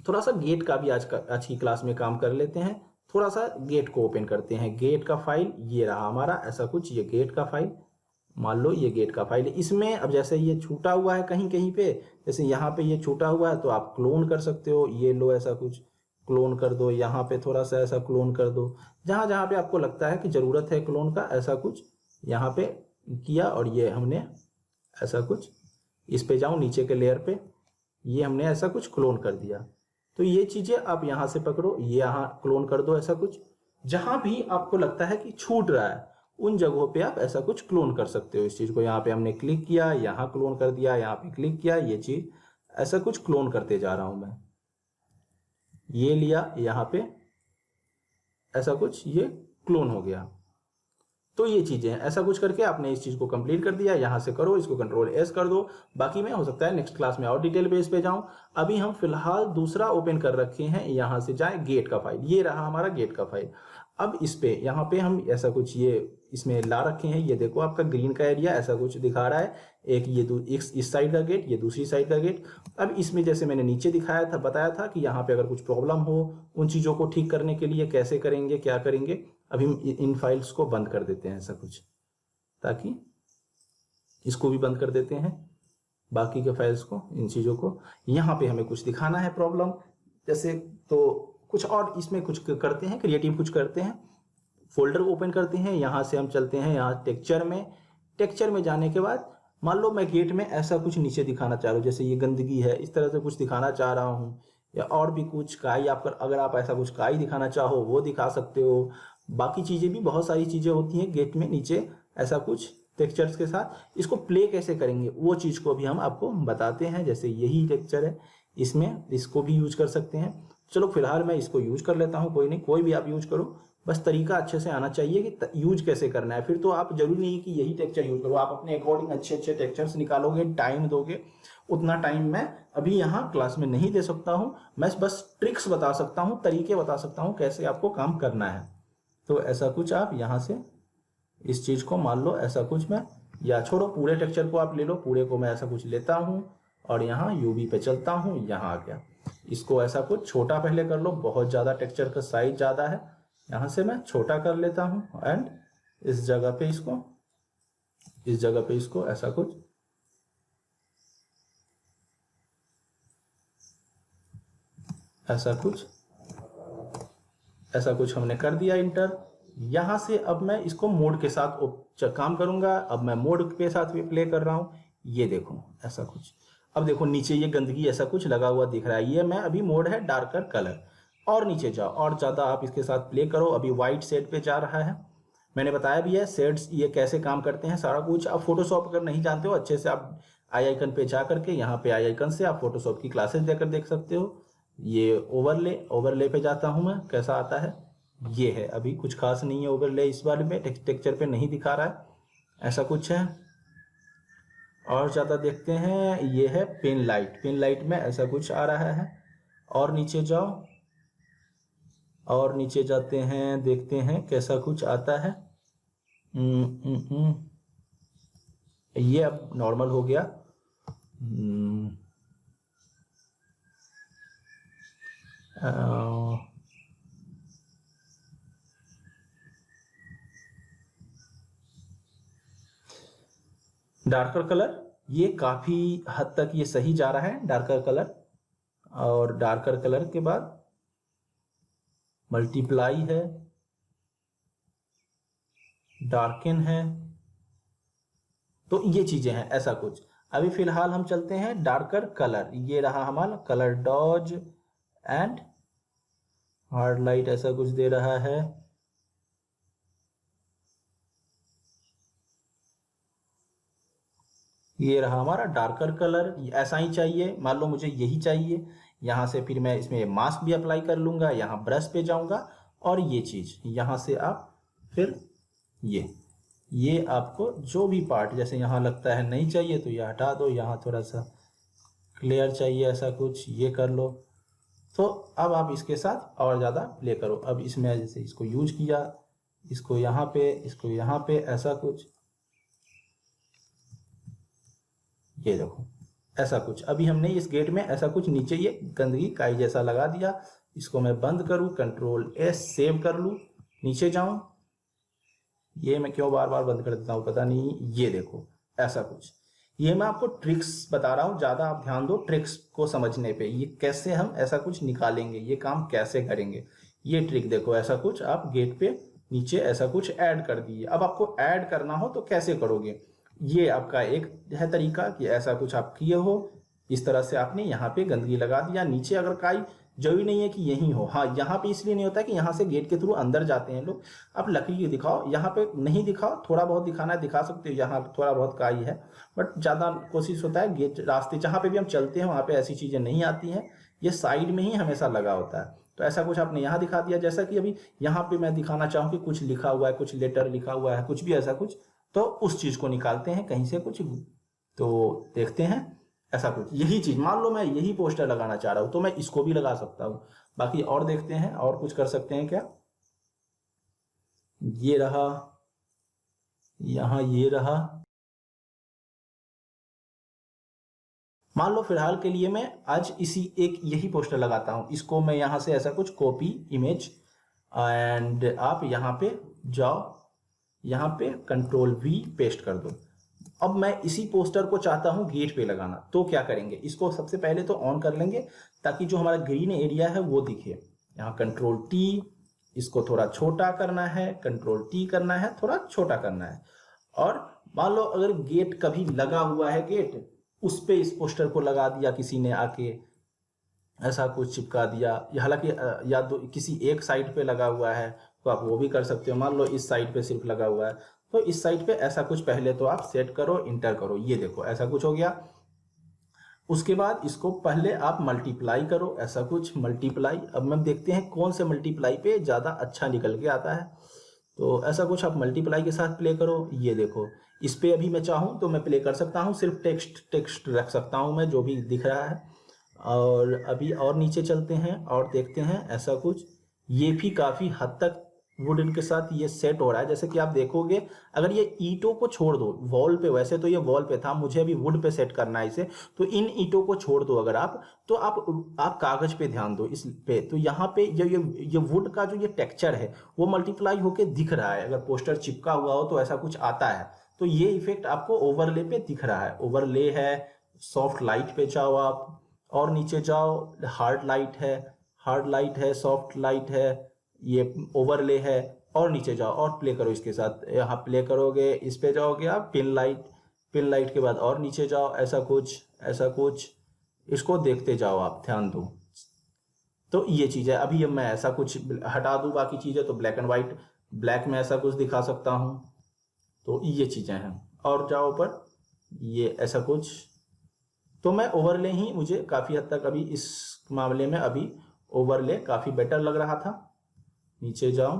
थोड़ा सा गेट का भी आज की क्लास में काम कर लेते हैं। थोड़ा सा गेट को ओपन करते हैं। गेट का फाइल ये रहा हमारा, ऐसा कुछ, ये गेट का फाइल, मान लो ये गेट का फाइल है। इसमें अब जैसे ये छूटा हुआ है कहीं कहीं पे, जैसे यहाँ पे ये छूटा हुआ है, तो आप क्लोन कर सकते हो। ये लो ऐसा कुछ क्लोन कर दो, यहाँ पे थोड़ा सा ऐसा क्लोन कर दो, जहां जहां पे आपको लगता है कि जरूरत है क्लोन का, ऐसा कुछ यहाँ पे किया। और ये हमने ऐसा कुछ, इस पे जाऊं नीचे के लेयर पे, ये हमने ऐसा कुछ क्लोन कर दिया। तो ये चीजें आप यहाँ से पकड़ो, ये यहाँ क्लोन कर दो, ऐसा कुछ। जहां भी आपको लगता है कि छूट रहा है उन जगहों पे आप ऐसा कुछ क्लोन कर सकते हो। इस चीज को यहाँ पे हमने क्लिक किया, यहाँ क्लोन कर दिया, यहाँ पे क्लिक किया, ये चीज ऐसा कुछ क्लोन करते जा रहा हूं मैं। ये लिया यहाँ पे, ऐसा कुछ ये क्लोन हो गया। तो ये चीजें हैं, ऐसा कुछ करके आपने इस चीज को कंप्लीट कर दिया। यहां से करो, इसको कंट्रोल एस कर दो। बाकी में हो सकता है नेक्स्ट क्लास में और डिटेल बेस पे जाऊं। अभी हम फिलहाल दूसरा ओपन कर रखे हैं, यहां से जाए गेट का फाइल, ये रहा हमारा गेट का फाइल। अब इस पे, यहाँ पे हम ऐसा कुछ ये इसमें ला रखे हैं। ये देखो आपका ग्रीन का एरिया ऐसा कुछ दिखा रहा है, एक ये इस साइड का गेट, ये दूसरी साइड का गेट। अब इसमें जैसे मैंने नीचे दिखाया था, बताया था कि यहाँ पे अगर कुछ प्रॉब्लम हो, उन चीजों को ठीक करने के लिए कैसे करेंगे, क्या करेंगे। अभी हम इन फाइल्स को बंद कर देते हैं ऐसा कुछ, ताकि इसको भी बंद कर देते हैं, बाकी के फाइल्स को, इन चीजों को। यहाँ पे हमें कुछ दिखाना है प्रॉब्लम जैसे, तो कुछ और इसमें कुछ करते हैं, क्रिएटिव कुछ करते हैं। फोल्डर ओपन करते हैं, यहां से हम चलते हैं यहाँ टेक्सचर में। टेक्सचर में जाने के बाद मान लो मैं गेट में ऐसा कुछ नीचे दिखाना चाह रहा हूँ, जैसे ये गंदगी है, इस तरह से कुछ दिखाना चाह रहा हूँ, या और भी कुछ काई, आप अगर आप ऐसा कुछ काई दिखाना चाहो वो दिखा सकते हो। बाकी चीज़ें भी बहुत सारी चीज़ें होती हैं गेट में नीचे ऐसा कुछ टेक्सचर्स के साथ। इसको प्ले कैसे करेंगे वो चीज़ को भी हम आपको बताते हैं। जैसे यही टेक्सचर है, इसमें इसको भी यूज कर सकते हैं। चलो फिलहाल मैं इसको यूज कर लेता हूँ, कोई नहीं, कोई भी आप यूज करो, बस तरीका अच्छे से आना चाहिए कि यूज कैसे करना है। फिर तो आप जरूरी नहीं कि यही टेक्सचर यूज करो, आप अपने अकॉर्डिंग अच्छे अच्छे टेक्सचर्स निकालोगे, टाइम दोगे। उतना टाइम मैं अभी यहाँ क्लास में नहीं दे सकता हूँ, मैं बस ट्रिक्स बता सकता हूँ, तरीके बता सकता हूँ कैसे आपको काम करना है। तो ऐसा कुछ आप यहाँ से इस चीज को मान लो ऐसा कुछ मैं, या छोड़ो पूरे टेक्सचर को आप ले लो, पूरे को मैं ऐसा कुछ लेता हूँ और यहाँ यूवी पे चलता हूँ, यहाँ आ गया। इसको ऐसा कुछ छोटा पहले कर लो, बहुत ज़्यादा टेक्सचर का साइज ज़्यादा है, यहाँ से मैं छोटा कर लेता हूँ एंड इस जगह पे इसको, इस जगह पे इसको ऐसा कुछ, ऐसा कुछ हमने कर दिया इंटर। यहाँ से अब मैं इसको मोड के साथ काम करूंगा। अब मैं मोड के साथ भी प्ले कर रहा हूँ, ये देखो ऐसा कुछ। अब देखो नीचे ये गंदगी ऐसा कुछ लगा हुआ दिख रहा है, ये मैं अभी मोड है डार्कर कलर। और नीचे जाओ और ज़्यादा आप इसके साथ प्ले करो। अभी वाइट शेड पे जा रहा है, मैंने बताया भी है शेड्स ये कैसे काम करते हैं सारा कुछ। आप फोटोशॉप अगर नहीं जानते हो अच्छे से, आप आई आइकन पे जा करके, यहाँ पे आई आइकन से आप फोटोशॉप की क्लासेस देकर देख सकते हो। ये ओवरले पे जाता हूँ मैं, कैसा आता है ये है। अभी कुछ खास नहीं है ओवरले इस वाले में, टेक्सचर पे नहीं दिखा रहा है, ऐसा कुछ है। और ज़्यादा देखते हैं, ये है पेन लाइट में ऐसा कुछ आ रहा है। और नीचे जाओ, और नीचे जाते हैं, देखते हैं कैसा कुछ आता है। ये अब नॉर्मल हो गया। डार्कर कलर ये काफी हद तक ये सही जा रहा है, डार्कर कलर। और डार्कर कलर के बाद मल्टीप्लाई है, डार्कन है, तो ये चीजें हैं ऐसा कुछ। अभी फिलहाल हम चलते हैं डार्कर कलर, ये रहा हमारा colour dodge and hard light ऐसा कुछ दे रहा है। ये रहा हमारा डार्कर कलर, ऐसा ही चाहिए। मान लो मुझे यही चाहिए, यहाँ से फिर मैं इसमें मास्क भी अप्लाई कर लूंगा, यहाँ ब्रश पे जाऊंगा और ये चीज यहाँ से आप फिर ये आपको जो भी पार्ट जैसे यहाँ लगता है नहीं चाहिए तो ये हटा दो, यहाँ थोड़ा सा क्लियर चाहिए ऐसा कुछ, ये कर लो। तो अब आप इसके साथ और ज़्यादा प्ले करो। अब इसमें जैसे इसको यूज किया, इसको यहाँ पे, इसको यहाँ पे, ऐसा कुछ, ये देखो ऐसा कुछ। अभी हमने इस गेट में ऐसा कुछ नीचे ये गंदगी काई जैसा लगा दिया। इसको मैं बंद करूँ, कंट्रोल एस सेव कर लूँ, नीचे जाऊं, ये मैं क्यों बार बार बंद कर देता हूँ पता नहीं। ये देखो ऐसा कुछ, ये मैं आपको ट्रिक्स बता रहा हूँ, ज्यादा आप ध्यान दो ट्रिक्स को समझने पे, ये कैसे हम ऐसा कुछ निकालेंगे, ये काम कैसे करेंगे। ये ट्रिक देखो, ऐसा कुछ आप गेट पे नीचे ऐसा कुछ ऐड कर दिए। अब आपको ऐड करना हो तो कैसे करोगे, ये आपका एक है तरीका कि ऐसा कुछ आप किए हो, इस तरह से आपने यहाँ पे गंदगी लगा दिया। नीचे अगर काई, जरूरी नहीं है कि यही हो, हाँ यहाँ पे इसलिए नहीं होता है कि यहाँ से गेट के थ्रू अंदर जाते हैं लोग। आप लकड़ी की दिखाओ, यहाँ पे नहीं दिखाओ, थोड़ा बहुत दिखाना है दिखा सकते हो, यहाँ थोड़ा बहुत काई है, बट ज्यादा कोशिश होता है गेट रास्ते जहाँ पे भी हम चलते हैं वहाँ पे ऐसी चीजें नहीं आती हैं, ये साइड में ही हमेशा लगा होता है। तो ऐसा कुछ आपने यहाँ दिखा दिया। जैसा कि अभी यहाँ पे मैं दिखाना चाहूँ कि कुछ लिखा हुआ है, कुछ लेटर लिखा हुआ है, कुछ भी ऐसा कुछ, तो उस चीज को निकालते हैं कहीं से कुछ, तो देखते हैं ऐसा कुछ। यही चीज मान लो मैं यही पोस्टर लगाना चाह रहा हूं तो मैं इसको भी लगा सकता हूं। बाकी और देखते हैं और कुछ कर सकते हैं क्या। ये रहा, यहां ये रहा। मान लो फिलहाल के लिए मैं आज इसी एक यही पोस्टर लगाता हूं, इसको मैं यहां से ऐसा कुछ कॉपी इमेज, एंड आप यहां पे जाओ, यहां पे कंट्रोल वी पेस्ट कर दो। अब मैं इसी पोस्टर को चाहता हूं गेट पे लगाना, तो क्या करेंगे, इसको सबसे पहले तो ऑन कर लेंगे ताकि जो हमारा ग्रीन एरिया है वो दिखे। यहाँ कंट्रोल टी, इसको थोड़ा छोटा करना है, कंट्रोल टी करना है, थोड़ा छोटा करना है। और मान लो अगर गेट कभी लगा हुआ है, गेट उस पे इस पोस्टर को लगा दिया किसी ने आके, ऐसा कुछ चिपका दिया, या हालांकि या तो किसी एक साइड पे लगा हुआ है तो आप वो भी कर सकते हो। मान लो इस साइड पे सिर्फ लगा हुआ है तो इस साइड पे ऐसा कुछ पहले तो आप सेट करो, इंटर करो। ये देखो ऐसा कुछ हो गया। उसके बाद इसको पहले आप मल्टीप्लाई करो, ऐसा कुछ मल्टीप्लाई। अब हम देखते हैं कौन से मल्टीप्लाई पे ज़्यादा अच्छा निकल के आता है। तो ऐसा कुछ आप मल्टीप्लाई के साथ प्ले करो। ये देखो इस पे अभी मैं चाहूँ तो मैं प्ले कर सकता हूँ, सिर्फ टेक्स्ट रख सकता हूँ मैं जो भी दिख रहा है। और अभी और नीचे चलते हैं और देखते हैं ऐसा कुछ। ये भी काफ़ी हद तक वुडन के साथ ये सेट हो रहा है। जैसे कि आप देखोगे अगर ये ईंटों को छोड़ दो वॉल पे, वैसे तो ये वॉल पे था, मुझे अभी वुड पे सेट करना है इसे, तो इन ईंटों को छोड़ दो अगर आप, तो आप कागज पे ध्यान दो इस पे, तो यहाँ पे ये वुड का जो ये टेक्सचर है वो मल्टीप्लाई होके दिख रहा है। अगर पोस्टर चिपका हुआ हो तो ऐसा कुछ आता है। तो ये इफेक्ट आपको ओवरले पे दिख रहा है। ओवरले है, सॉफ्ट लाइट पे जाओ आप और नीचे जाओ, हार्ड लाइट है, हार्ड लाइट है, सॉफ्ट लाइट है, ये ओवरले है, और नीचे जाओ और प्ले करो इसके साथ। यहाँ प्ले करोगे इस पे जाओगे आप, पिन लाइट, पिन लाइट के बाद और नीचे जाओ, ऐसा कुछ, ऐसा कुछ। इसको देखते जाओ आप, ध्यान दो। तो ये चीज़ है। अभी अब मैं ऐसा कुछ हटा दूं बाकी चीज़ें तो ब्लैक एंड वाइट, ब्लैक में ऐसा कुछ दिखा सकता हूँ। तो ये चीज़ें हैं। और जाओ ऊपर, ये ऐसा कुछ। तो मैं ओवरले ही, मुझे काफ़ी हद तक अभी इस मामले में अभी ओवरले काफ़ी बेटर लग रहा था। नीचे जाओ,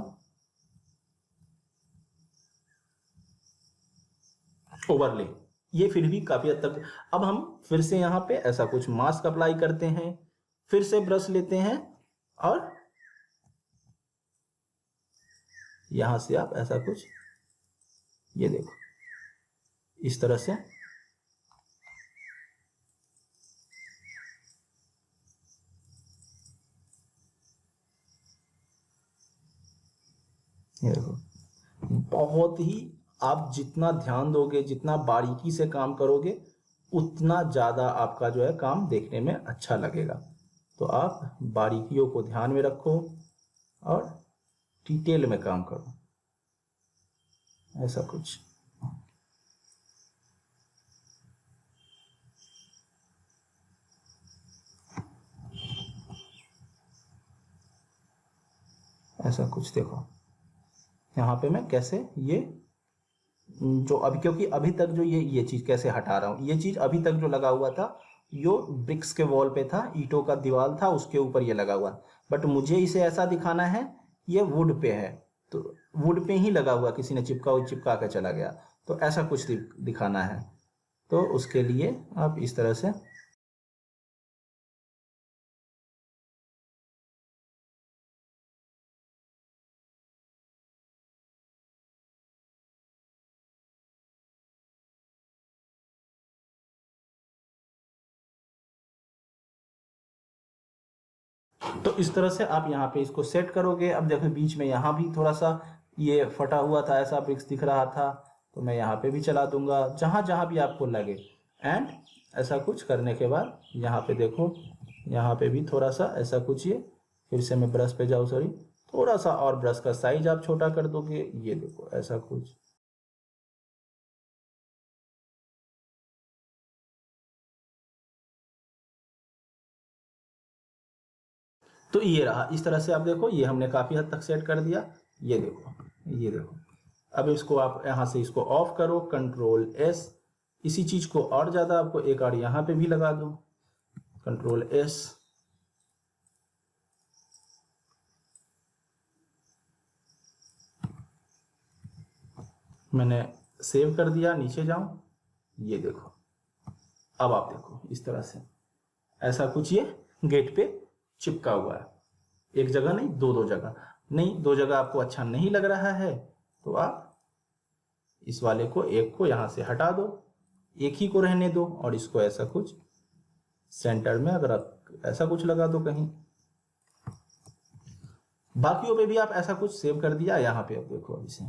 ओवरले, ये फिर भी काफी हद तक। अब हम फिर से यहाँ पे ऐसा कुछ मास्क अप्लाई करते हैं, फिर से ब्रश लेते हैं और यहां से आप ऐसा कुछ, ये देखो इस तरह से ये देखो। बहुत ही, आप जितना ध्यान दोगे, जितना बारीकी से काम करोगे, उतना ज़्यादा आपका जो है काम देखने में अच्छा लगेगा। तो आप बारीकियों को ध्यान में रखो और डिटेल में काम करो, ऐसा कुछ। ऐसा कुछ देखो यहाँ पे मैं कैसे ये जो अभी, क्योंकि अभी तक जो ये चीज़ कैसे हटा रहा हूँ, ये चीज़ अभी तक जो लगा हुआ था यो ब्रिक्स के वॉल पे था, ईंटों का दीवार था उसके ऊपर ये लगा हुआ, बट मुझे इसे ऐसा दिखाना है ये वुड पे है, तो वुड पे ही लगा हुआ, किसी ने चिपका के चला गया, तो ऐसा कुछ दिखाना है। तो उसके लिए आप इस तरह से तो इस तरह से आप यहाँ पे इसको सेट करोगे। अब देखो बीच में यहाँ भी थोड़ा सा ये फटा हुआ था, ऐसा ब्रिक्स दिख रहा था, तो मैं यहाँ पे भी चला दूंगा जहाँ जहाँ भी आपको लगे। एंड ऐसा कुछ करने के बाद यहाँ पे देखो, यहाँ पे भी थोड़ा सा ऐसा कुछ, ये फिर से मैं ब्रश पे जाऊँ, सॉरी, थोड़ा सा और ब्रश का साइज आप छोटा कर दोगे, ये देखो ऐसा कुछ। तो ये रहा, इस तरह से आप देखो, ये हमने काफ़ी हद तक सेट कर दिया। ये देखो, ये देखो। अब इसको आप यहाँ से इसको ऑफ करो, कंट्रोल एस, इसी चीज़ को और ज़्यादा आपको एक और यहाँ पे भी लगा दो, कंट्रोल एस। मैंने सेव कर दिया, नीचे जाऊं, ये देखो। अब आप देखो इस तरह से ऐसा कुछ ये गेट पे चिपका हुआ है, एक जगह नहीं, दो जगह नहीं, दो जगह आपको अच्छा नहीं लग रहा है तो आप इस वाले को, एक को यहां से हटा दो, एक ही को रहने दो, और इसको ऐसा कुछ सेंटर में अगर आप ऐसा कुछ लगा दो कहीं। बाकियों पे भी आप ऐसा कुछ सेव कर दिया, यहाँ पे अब देखो, अब इसे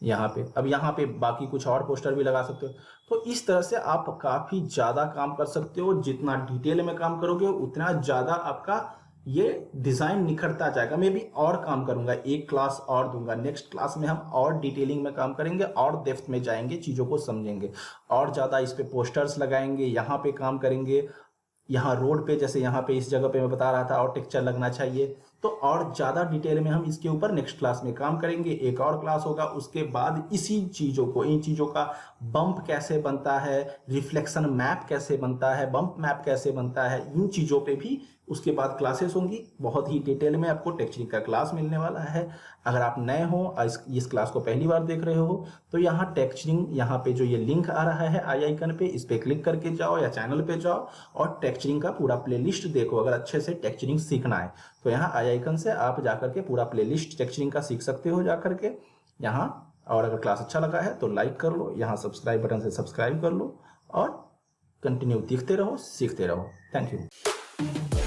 यहाँ पे, अब यहाँ पे बाकी कुछ और पोस्टर भी लगा सकते हो। तो इस तरह से आप काफी ज्यादा काम कर सकते हो। जितना डिटेल में काम करोगे उतना ज्यादा आपका ये डिजाइन निखरता जाएगा। मैं भी और काम करूंगा, एक क्लास और दूंगा, नेक्स्ट क्लास में हम और डिटेलिंग में काम करेंगे और डेप्थ में जाएंगे, चीजों को समझेंगे और ज्यादा इस पे पोस्टर्स लगाएंगे, यहाँ पे काम करेंगे, यहाँ रोड पे जैसे यहाँ पे इस जगह पे मैं बता रहा था और टेक्सचर लगना चाहिए, तो और ज्यादा डिटेल में हम इसके ऊपर नेक्स्ट क्लास में काम करेंगे। एक और क्लास होगा, उसके बाद इसी चीजों को, इन चीजों का बम्प कैसे बनता है, रिफ्लेक्शन मैप कैसे बनता है, बम्प मैप कैसे बनता है, इन चीजों पे भी उसके बाद क्लासेस होंगी। बहुत ही डिटेल में आपको टेक्सचरिंग का क्लास मिलने वाला है। अगर आप नए हो और इस क्लास को पहली बार देख रहे हो तो यहाँ टेक्सचरिंग, यहाँ पे जो ये लिंक आ रहा है आई आइकन पे, इस पे क्लिक करके जाओ या चैनल पे जाओ और टेक्सचरिंग का पूरा प्लेलिस्ट देखो। अगर अच्छे से टेक्सचरिंग सीखना है तो यहाँ आई आइकन से आप जाकर के पूरा प्लेलिस्ट टेक्सचरिंग का सीख सकते हो जाकर के यहाँ। और अगर क्लास अच्छा लगा है तो लाइक कर लो, यहाँ सब्सक्राइब बटन से सब्सक्राइब कर लो और कंटिन्यू देखते रहो, सीखते रहो। Thank you.